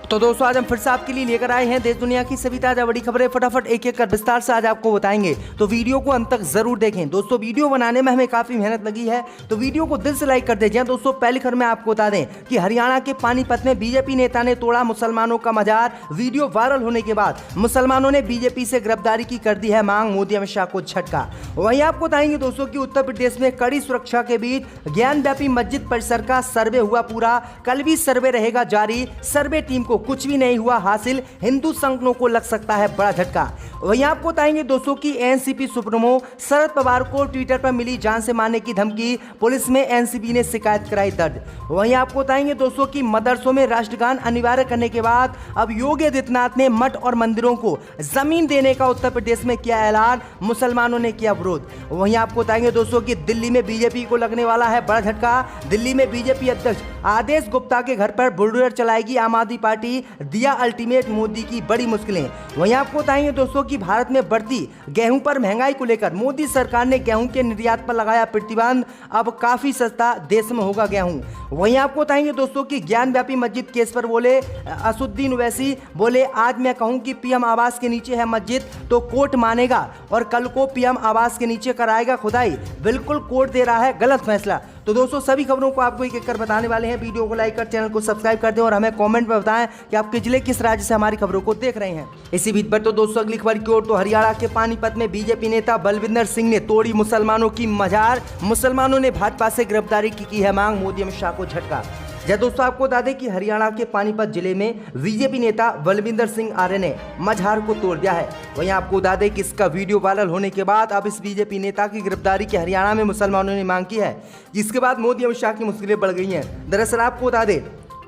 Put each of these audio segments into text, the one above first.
तो दोस्तों आज हम फिर से आपके लिए लेकर आए हैं देश दुनिया की सभी ताजा बड़ी खबरें। फटाफट एक एक कर विस्तार से आज आपको बताएंगे, तो वीडियो को अंत तक जरूर देखें। दोस्तों वीडियो बनाने में हमें काफी मेहनत लगी है, तो वीडियो को दिल से लाइक कर दीजिए। दोस्तों पहली खबर में आपको बता दें कि हरियाणा के पानीपत में बीजेपी नेता ने तोड़ा मुसलमानों का मजार। वीडियो वायरल होने के बाद मुसलमानों ने बीजेपी से गिरफ्तारी की कर दी है मांग, मोदी अमित शाह को झटका। वहीं आपको बताएंगे दोस्तों की उत्तर प्रदेश में कड़ी सुरक्षा के बीच ज्ञानव्यापी मस्जिद परिसर का सर्वे हुआ पूरा। कल भी सर्वे रहेगा जारी। सर्वे टीम को कुछ भी नहीं हुआ हासिल, हिंदू संगठनों को लग सकता है बड़ा झटका। वहीं आपको बताएंगे दोस्तों की एनसीपी सुप्रीमो शरद पवार को ट्विटर पर मिली जान से मारने की धमकी, पुलिस में एनसीपी ने शिकायत कराई दर्ज। वहीं आपको बताएंगे दोस्तों की मदरसों में राष्ट्रगान अनिवार्य करने के बाद अब योगी आदित्यनाथ ने मठ और मंदिरों को जमीन देने का उत्तर प्रदेश में किया ऐलान, मुसलमानों ने किया विरोध। वहीं आपको बताएंगे दोस्तों की दिल्ली में बीजेपी को लगने वाला है बड़ा झटका। दिल्ली में बीजेपी अध्यक्ष आदेश गुप्ता के घर पर बुलडोजर चलाएगी आम आदमी पार्टी, दिया अल्टीमेट मोदी की बड़ी मुश्किलें। वहीं आपको बताएंगे दोस्तों कि भारत में बढ़ती गेहूं पर महंगाई को लेकर मोदी सरकार ने गेहूं के निर्यात पर लगाया प्रतिबंध, अब काफी सस्ता देश में होगा गेहूं। वहीं आपको बताएंगे दोस्तों कि ज्ञानव्यापी मस्जिद केस पर बोले असुद्दीन ओवैसी, बोले आज मैं कहूं कि पीएम आवास के नीचे है मस्जिद तो कोर्ट मानेगा और कल को पीएम आवास के नीचे कराएगा खुदाई, बिल्कुल कोर्ट दे रहा है गलत फैसला। तो दोस्तों सभी खबरों को आपको एक एक कर बताने वाले हैं। वीडियो को लाइक कर चैनल को सब्सक्राइब कर दें और हमें कमेंट में बताएं कि आप किस जिले किस राज्य से हमारी खबरों को देख रहे हैं। इसी बीच पर तो दोस्तों अगली खबर की ओर, तो हरियाणा के पानीपत में बीजेपी नेता बलविंदर सिंह ने तोड़ी मुसलमानों की मजार। मुसलमानों ने भाजपा से गिरफ्तारी की है मांग, मोदी अमित शाह को झटका। जय दोस्तों आपको बता दें कि हरियाणा के पानीपत जिले में बीजेपी नेता बलविंदर सिंह आर्य ने मजार को तोड़ दिया है। वहीं आपको बता दें कि इसका वीडियो वायरल होने के बाद अब इस बीजेपी नेता की गिरफ्तारी की हरियाणा में मुसलमानों ने मांग की है, जिसके बाद मोदी अमित शाह की मुश्किलें बढ़ गई हैं। दरअसल आपको बता दें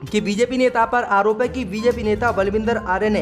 कि बीजेपी नेता पर आरोप है कि बीजेपी नेता बलविंदर आर्य ने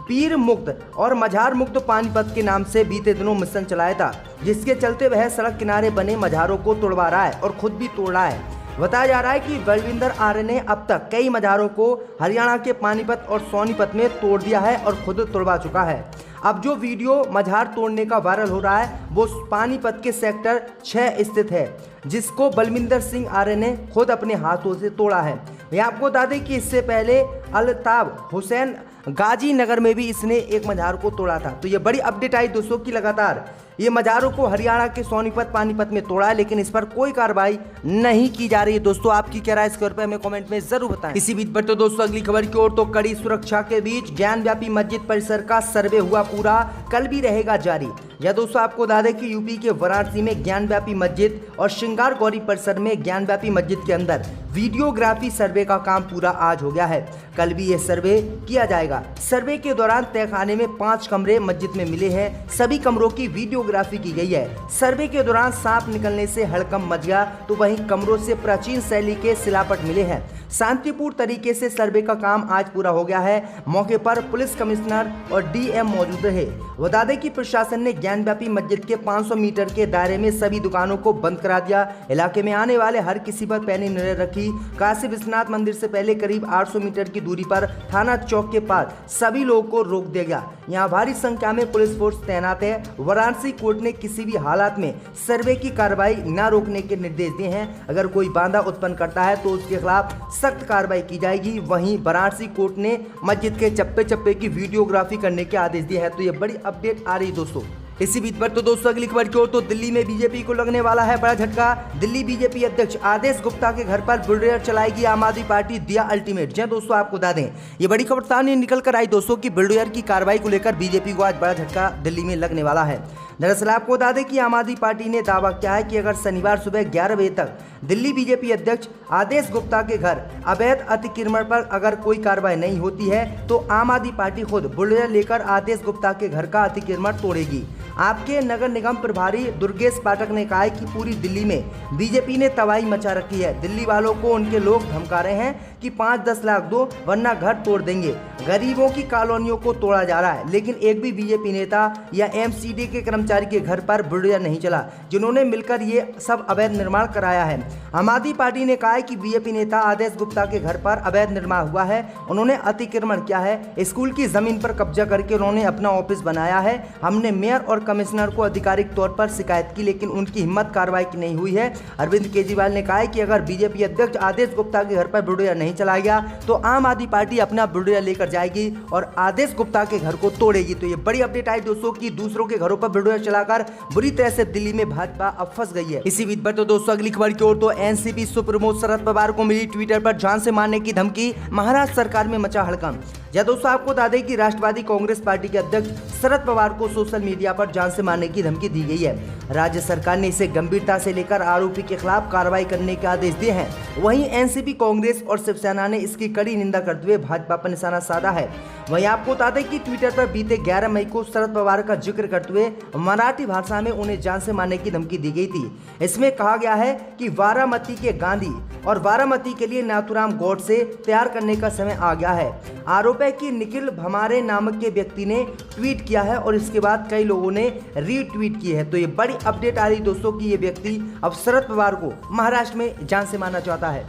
पीर मुक्त और मजार मुक्त पानीपत के नाम से बीते दिनों मिशन चलाया था, जिसके चलते वह सड़क किनारे बने मजारों को तोड़वा रहा है और खुद भी तोड़ रहा है। बताया जा रहा है कि बलविंदर आर्य ने अब तक कई मजारों को हरियाणा के पानीपत और सोनीपत में तोड़ दिया है और खुद तोड़वा चुका है। अब जो वीडियो मजार तोड़ने का वायरल हो रहा है वो पानीपत के सेक्टर 6 स्थित है, जिसको बलविंदर सिंह आर्य ने खुद अपने हाथों से तोड़ा है। मैं आपको बता दें कि इससे पहले अल्ताफ हुसैन गाजी नगर में भी इसने एक मजार को तोड़ा था। तो ये बड़ी अपडेट आई दोस्तों की लगातार ये मजारों को हरियाणा के सोनीपत पानीपत में तोड़ा है, लेकिन इस पर कोई कार्रवाई नहीं की जा रही है। दोस्तों आपकी क्या राय इस खबर पर हमें कमेंट में जरूर बताएं। इसी बीच पर तो दोस्तों अगली खबर की ओर, तो कड़ी सुरक्षा के बीच ज्ञानव्यापी मस्जिद परिसर का सर्वे हुआ पूरा, कल भी रहेगा जारी। यह दोस्तों आपको बता दें कि यूपी के वाराणसी में ज्ञानव्यापी मस्जिद और श्रृंगार गौरी परिसर में ज्ञानव्यापी मस्जिद के अंदर वीडियोग्राफी सर्वे का काम पूरा आज हो गया है। कल भी यह सर्वे किया जाएगा। सर्वे के दौरान तहखाने में 5 कमरे मस्जिद में मिले हैं, सभी कमरों की वीडियोग्राफी की गई है। सर्वे के दौरान सांप निकलने से हड़कंप मच गया, तो वहीं कमरों से प्राचीन शैली के शिलापट मिले हैं। शांतिपूर्ण तरीके से सर्वे का काम आज पूरा हो गया है। मौके पर पुलिस कमिश्नर और डीएम मौजूद रहे। बता दें कि प्रशासन ने ज्ञानव्यापी मस्जिद के 500 मीटर के दायरे में सभी दुकानों को बंद करा दिया। इलाके में आने वाले हर किसी पर पैनी नजर रखी। काशी विश्वनाथ मंदिर से पहले करीब 800 मीटर की दूरी पर थाना चौक के पास सभी लोगों को रोक दिया गया। यहाँ भारी संख्या में पुलिस फोर्स तैनात है। वाराणसी कोर्ट ने किसी भी हालात में सर्वे की कार्रवाई न रोकने के निर्देश दिए हैं। अगर कोई बाधा उत्पन्न करता है तो उसके खिलाफ सख्त कार्रवाई की जाएगी। वहीं वाराणसी कोर्ट ने मस्जिद के चप्पे चप्पे की वीडियोग्राफी करने के आदेश दिए हैं। तो ये बड़ी अपडेट आ रही दोस्तों। इसी बीच पर तो दोस्तों अगली खबर की ओर, तो दिल्ली में बीजेपी को लगने वाला है बड़ा झटका। दिल्ली बीजेपी अध्यक्ष आदेश गुप्ता के घर पर बुलडोजर चलाएगी आम आदमी पार्टी, दिया अल्टीमेट। जी दोस्तों आपको बता दें ये बड़ी खबर सामने निकल कर आई दोस्तों की बुलडोजर की कार्रवाई को लेकर बीजेपी को आज बड़ा झटका दिल्ली में लगने वाला है। दरअसल आपको बता दें कि आम आदमी पार्टी ने दावा किया है कि अगर शनिवार सुबह 11 बजे तक दिल्ली बीजेपी अध्यक्ष आदेश गुप्ता के घर अवैध अतिक्रमण पर अगर कोई कार्रवाई नहीं होती है तो आम आदमी पार्टी खुद बुलडोजर लेकर आदेश गुप्ता के घर का अतिक्रमण तोड़ेगी। आपके नगर निगम प्रभारी दुर्गेश पाठक ने कहा है कि पूरी दिल्ली में बीजेपी ने तबाही मचा रखी है। दिल्ली वालों को उनके लोग धमका रहे हैं कि 5-10 लाख दो वरना घर तोड़ देंगे। गरीबों की कॉलोनियों को तोड़ा जा रहा है, लेकिन एक भी बीजेपी नेता या एमसीडी के कर्मचारी के घर पर बुलडोजर नहीं चला, जिन्होंने मिलकर ये सब अवैध निर्माण कराया है। आम आदमी पार्टी ने कहा है कि बीजेपी नेता आदेश गुप्ता के घर पर अवैध निर्माण हुआ है। उन्होंने अतिक्रमण किया है, स्कूल की जमीन पर कब्जा करके उन्होंने अपना ऑफिस बनाया है। हमने मेयर और कमिश्नर को आधिकारिक तौर पर शिकायत की, लेकिन उनकी हिम्मत कार्रवाई की नहीं हुई है। अरविंद केजरीवाल ने कहा है कि अगर बीजेपी अध्यक्ष आदेश गुप्ता के घर पर बुलडोजर नहीं नहीं चलाया गया तो आम आदमी पार्टी अपना बुलडोजर लेकर जाएगी और आदेश गुप्ता के घर को तोड़ेगी। तो ये बड़ी अपडेट आई दोस्तों कि दूसरों के घरों पर बुलडोजर चलाकर बुरी तरह से दिल्ली में भाजपा अब फंस गई है। इसी बीच पर तो दोस्तों अगली खबर की ओर तो एनसीपी सुप्रीमो शरद पवार को मिली ट्विटर पर जान से मारने की धमकी, महाराष्ट्र सरकार में मचा हड़कंप। या दोस्तों आपको बता दें कि राष्ट्रवादी कांग्रेस पार्टी के अध्यक्ष शरद पवार को सोशल मीडिया पर जान से मारने की धमकी दी गई है। राज्य सरकार ने इसे गंभीरता से लेकर आरोपी के खिलाफ कार्रवाई करने के आदेश दिए हैं। वहीं एनसीपी, कांग्रेस और शिवसेना ने इसकी कड़ी निंदा करते हुए भाजपा पर निशाना साधा है। वहीं आपको बता दें कि ट्विटर पर बीते 11 मई को शरद पवार का जिक्र करते हुए मराठी भाषा में उन्हें जान से मारने की धमकी दी गई थी। इसमें कहा गया है कि बारामती के गांधी और बारामती के लिए नाथुराम गोडसे तैयार करने का समय आ गया है। आरोप है कि निखिल भमारे नामक के व्यक्ति ने ट्वीट किया है और इसके बाद कई लोगों ने रीट्वीट की है। तो ये बड़ी अपडेट आ रही दोस्तों कि ये व्यक्ति अब शरद पवार को महाराष्ट्र में जान से मारना चाहता है।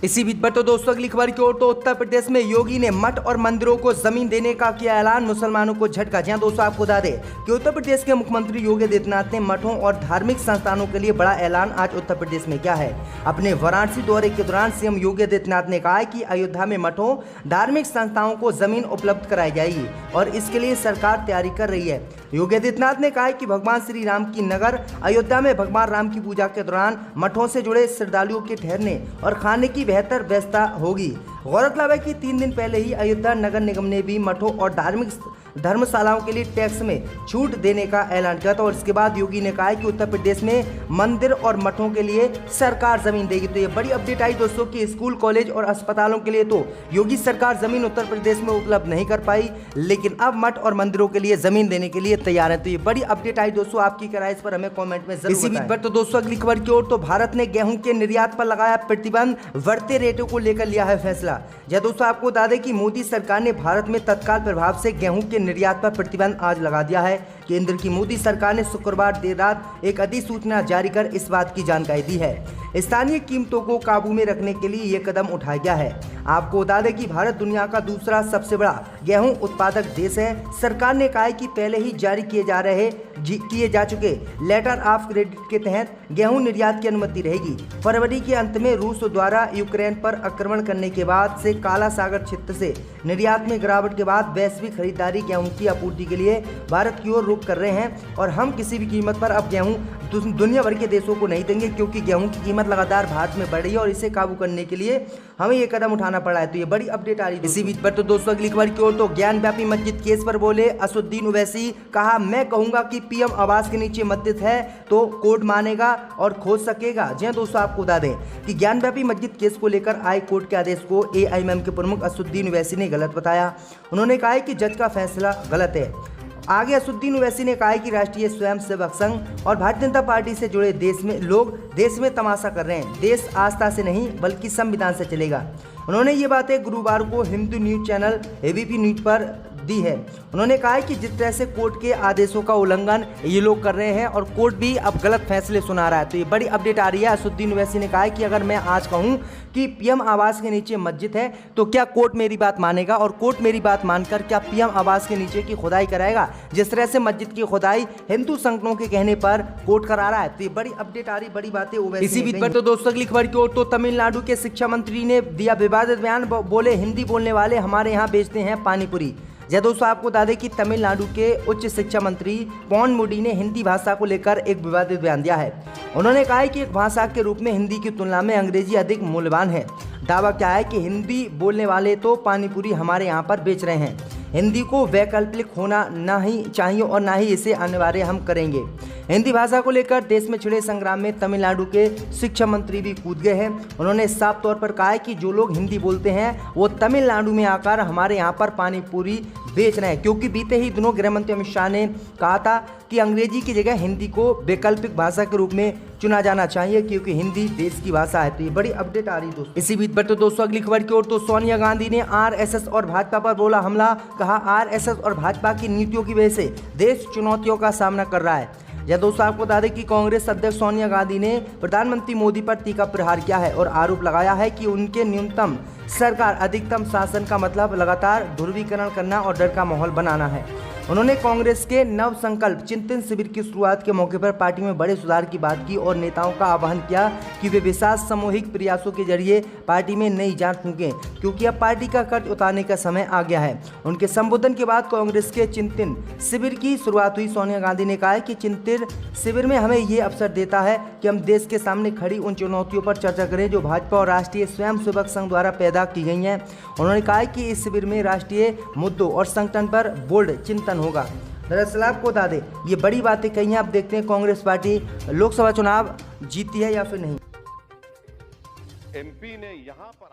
इसी बीच पर तो दोस्तों अगली खबर की ओर तो उत्तर प्रदेश में योगी ने मठ और मंदिरों को जमीन देने का किया ऐलान, मुसलमानों को झटका। जी हां दोस्तों आपको बता दें कि उत्तर प्रदेश के मुख्यमंत्री योगी आदित्यनाथ ने मठों और धार्मिक संस्थानों के लिए बड़ा ऐलान आज उत्तर प्रदेश में किया है। अपने वाराणसी दौरे के दौरान सीएम योगी आदित्यनाथ ने कहा है कि अयोध्या में मठों, धार्मिक संस्थाओं को जमीन उपलब्ध कराई जाएगी और इसके लिए सरकार तैयारी कर रही है। योगी आदित्यनाथ ने कहा कि भगवान श्री राम की नगर अयोध्या में भगवान राम की पूजा के दौरान मठों से जुड़े श्रद्धालुओं के ठहरने और खाने की बेहतर व्यवस्था होगी। गौरतलब है कि 3 दिन पहले ही अयोध्या नगर निगम ने भी मठों और धार्मिक धर्मशालाओं के लिए टैक्स में छूट देने का ऐलान किया था और इसके बाद योगी ने कहा है कि उत्तर प्रदेश में मंदिर और मठों के लिए सरकार जमीन देगी। तो ये बड़ी अपडेट आई दोस्तों कि स्कूल, कॉलेज और अस्पतालों के लिए तो योगी सरकार जमीन उत्तर प्रदेश में उपलब्ध नहीं कर पाई, लेकिन अब मठ और मंदिरों के लिए जमीन देने के लिए तैयार है। तो ये बड़ी अपडेट आई दोस्तों, आपकी क्या राय इस पर हमें कॉमेंट में जरूर। इसी बीच पर तो दोस्तों अगली खबर की ओर तो भारत ने गेहूं के निर्यात पर लगाया प्रतिबंध, बढ़ते रेटों को लेकर लिया है फैसला। या दोस्तों आपको बता दें कि मोदी सरकार ने भारत में तत्काल प्रभाव से गेहूं के निर्यात पर प्रतिबंध आज लगा दिया है। केंद्र की मोदी सरकार ने शुक्रवार देर रात एक अधिसूचना जारी कर इस बात की जानकारी दी है। स्थानीय कीमतों को काबू में रखने के लिए यह कदम उठाया गया है। आपको बता दें कि भारत दुनिया का दूसरा सबसे बड़ा गेहूं उत्पादक देश है। सरकार ने कहा है कि पहले ही जारी किए जा चुके लेटर ऑफ क्रेडिट के तहत गेहूं निर्यात की अनुमति रहेगी। फरवरी के अंत में रूस द्वारा यूक्रेन पर आक्रमण करने के बाद से काला सागर क्षेत्र से निर्यात में गिरावट के बाद वैश्विक खरीदारी गेहूं की आपूर्ति के लिए भारत की ओर रुख कर रहे हैं और हम किसी भी कीमत पर अब गेहूं दुनिया भर के देशों को नहीं देंगे, क्योंकि गेहूं की कीमत लगातार भारत में बढ़ रही है और इसे काबू करने के लिए हमें ये कदम उठाना पड़ा है। तो ये बड़ी अपडेट आ रही है। इसी बीच पर तो दोस्तों अगली खबर की ओर तो ज्ञान व्यापी मस्जिद केस पर बोले असदुद्दीन ओवैसी, कहा मैं कहूंगा कि पीएम आवास के नीचे मस्जिद है तो कोर्ट मानेगा और खोज सकेगा। जी दोस्तों आपको बता दें कि ज्ञान व्यापी मस्जिद केस को लेकर आए कोर्ट के आदेश को एआईएमएम के प्रमुख असदुद्दीन ओवैसी ने गलत बताया। उन्होंने कहा कि जज का फैसला गलत है। आगे असदुद्दीन ओवैसी ने कहा कि राष्ट्रीय स्वयंसेवक संघ और भारतीय जनता पार्टी से जुड़े लोग देश में तमाशा कर रहे हैं। देश आस्था से नहीं बल्कि संविधान से चलेगा। उन्होंने ये बातें गुरुवार को Hindu news channel ABP news पर दी है। उन्होंने कहा कि जिस तरह से कोर्ट के आदेशों का उल्लंघन ये लोग कर रहे हैं और कोर्ट भी अब गलत फैसले सुना रहा है। तो ये बड़ी अपडेट आ रही है। असदुद्दीन ओवैसी ने कहा कि अगर मैं आज कहूं कि पीएम आवास के नीचे मस्जिद है तो क्या कोर्ट मेरी बात मानेगा, और कोर्ट मेरी बात मानकर क्या पीएम आवास के नीचे की खुदाई कराएगा। जिस तरह से मस्जिद की खुदाई हिंदू संगठनों के कहने पर कोर्ट करा रहा है। तो ये बड़ी अपडेट आ रही, बड़ी बातें ओवैसी। इसी बीच पर तो दोस्तों अगली खबर की ओर तो तमिलनाडु के शिक्षा मंत्री ने दिया विवादित बयान, बोले हिंदी बोलने वाले हमारे यहाँ बेचते हैं पानीपुरी। जय दोस्तों आपको बता दें कि तमिलनाडु के उच्च शिक्षा मंत्री पॉन मुडी ने हिंदी भाषा को लेकर एक विवादित बयान दिया है। उन्होंने कहा है कि एक भाषा के रूप में हिंदी की तुलना में अंग्रेजी अधिक मूल्यवान है। दावा क्या है कि हिंदी बोलने वाले तो पानीपुरी हमारे यहाँ पर बेच रहे हैं। हिंदी को वैकल्पिक होना ना ही चाहिए और ना ही इसे अनिवार्य हम करेंगे। हिंदी भाषा को लेकर देश में छिड़े संग्राम में तमिलनाडु के शिक्षा मंत्री भी कूद गए हैं। उन्होंने साफ तौर पर कहा है कि जो लोग हिंदी बोलते हैं वो तमिलनाडु में आकर हमारे यहाँ पर पानीपुरी बेच रहे हैं, क्योंकि बीते ही दिनों गृह मंत्री अमित शाह ने कहा था कि अंग्रेजी की जगह हिंदी को वैकल्पिक भाषा के रूप में चुना जाना चाहिए, क्योंकि हिंदी देश की भाषा है। तो ये बड़ी अपडेट आ रही दोस्तों। इसी बीच पर तो दोस्तों अगली खबर की ओर तो सोनिया गांधी ने आरएसएस और भाजपा पर बोला हमला। कहा आरएसएस और भाजपा की नीतियों की वजह से देश चुनौतियों का सामना कर रहा है। या दोस्तों आपको बता दें कि कांग्रेस अध्यक्ष सोनिया गांधी ने प्रधानमंत्री मोदी पर तीखा प्रहार किया है और आरोप लगाया है कि उनके न्यूनतम सरकार अधिकतम शासन का मतलब लगातार ध्रुवीकरण करना और डर का माहौल बनाना है। उन्होंने कांग्रेस के नव संकल्प चिंतन शिविर की शुरुआत के मौके पर पार्टी में बड़े सुधार की बात की और नेताओं का आह्वान किया कि वे विशाल सामूहिक प्रयासों के जरिए पार्टी में नई जान फूंकें, क्योंकि अब पार्टी का कर्ज उतारने का समय आ गया है। उनके संबोधन के बाद कांग्रेस के चिंतन शिविर की शुरुआत हुई। सोनिया गांधी ने कहा कि चिंतन शिविर में हमें ये अवसर देता है कि हम देश के सामने खड़ी उन चुनौतियों पर चर्चा करें जो भाजपा और राष्ट्रीय स्वयंसेवक संघ द्वारा पैदा की गई हैं। उन्होंने कहा कि इस शिविर में राष्ट्रीय मुद्दों और संगठन पर बोल्ड चिंतन होगा। दरअसल आपको बता दें, ये बड़ी बातें कही हैं। आप देखते हैं कांग्रेस पार्टी लोकसभा चुनाव जीतती है या फिर नहीं। एमपी ने यहां पर